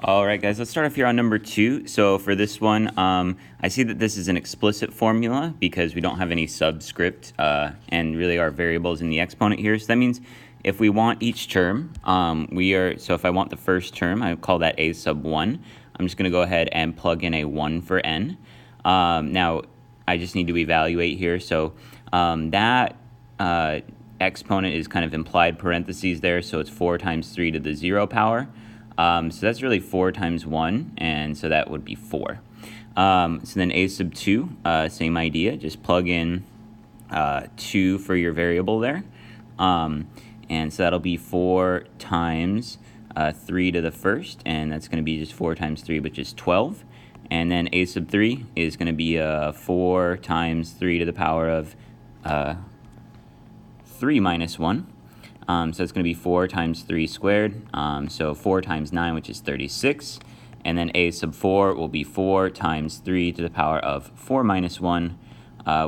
All right, guys, let's start off here on number 2. So for this one, I see that this is an explicit formula because we don't have any subscript and really our variables in the exponent here. So that means if we want each term, so if I want the first term, I call that a sub 1. I'm just going to go ahead and plug in a 1 for n. Now, I just need to evaluate here. So that exponent is kind of implied parentheses there, so it's 4 times 3 to the 0 power. So that's really 4 times 1, and so that would be 4. So then a sub 2, same idea, just plug in 2 for your variable there. And so that'll be 4 times 3 to the first, and that's going to be just 4 times 3, which is 12. And then a sub 3 is going to be 4 times 3 to the power of 3 minus 1. So it's going to be 4 times 3 squared, so 4 times 9, which is 36. And then a sub 4 will be 4 times 3 to the power of 4 minus 1,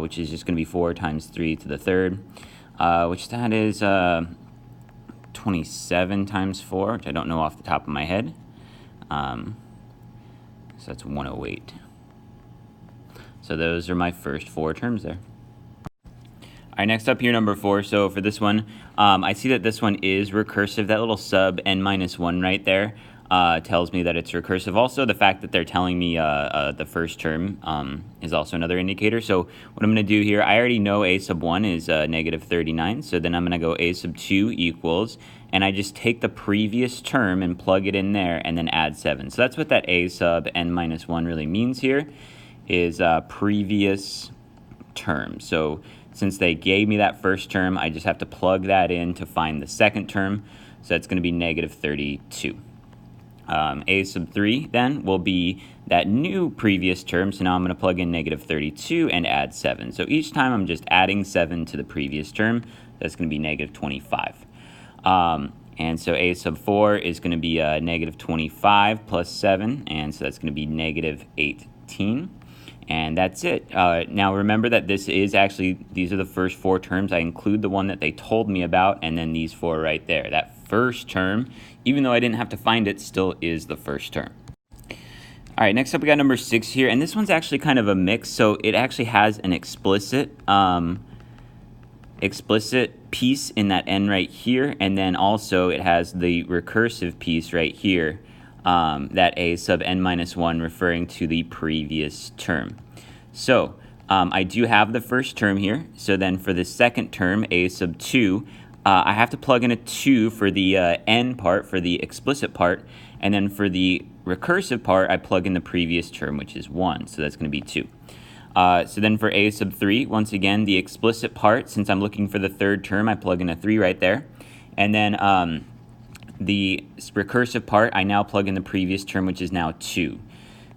which is just going to be 4 times 3 to the third, which that is 27 times 4, which I don't know off the top of my head. So that's 108. So those are my first 4 terms there. All right, next up here, number 4. So for this one, I see that this one is recursive. That little sub n minus 1 right there tells me that it's recursive. Also, the fact that they're telling me the first term is also another indicator. So what I'm going to do here, I already know a sub 1 is negative 39. So then I'm going to go a sub 2 equals, and I just take the previous term and plug it in there and then add 7. So that's what that a sub n minus 1 really means here, is previous term. So since they gave me that first term, I just have to plug that in to find the second term. So that's going to be negative 32. A sub 3 then will be that new previous term. So now I'm going to plug in negative 32 and add 7. So each time I'm just adding 7 to the previous term. That's going to be negative 25. And so a sub 4 is going to be negative 25 plus 7. And so that's going to be negative 18. And that's it. Now remember that these are the first 4 terms. I include the one that they told me about, and then these 4 right there. That first term, even though I didn't have to find it, still is the first term. All right, next up we got number 6 here, and this one's actually kind of a mix. So it actually has an explicit piece in that n right here, and then also it has the recursive piece right here. That a sub n minus 1 referring to the previous term. So I do have the first term here. So then for the second term, a sub 2, I have to plug in a 2 for the n part, for the explicit part. And then for the recursive part, I plug in the previous term, which is 1. So that's going to be 2. So then for a sub 3, once again, the explicit part, since I'm looking for the third term, I plug in a 3 right there. And then the recursive part, I now plug in the previous term, which is now 2.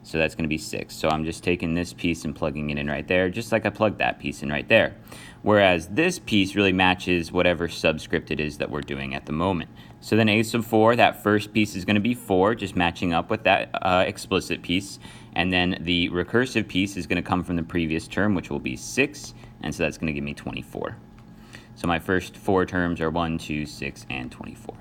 So that's going to be 6. So I'm just taking this piece and plugging it in right there, just like I plugged that piece in right there. Whereas this piece really matches whatever subscript it is that we're doing at the moment. So then a sub 4, that first piece is going to be 4, just matching up with that explicit piece. And then the recursive piece is going to come from the previous term, which will be 6. And so that's going to give me 24. So my first 4 terms are 1, 2, 6, and 24.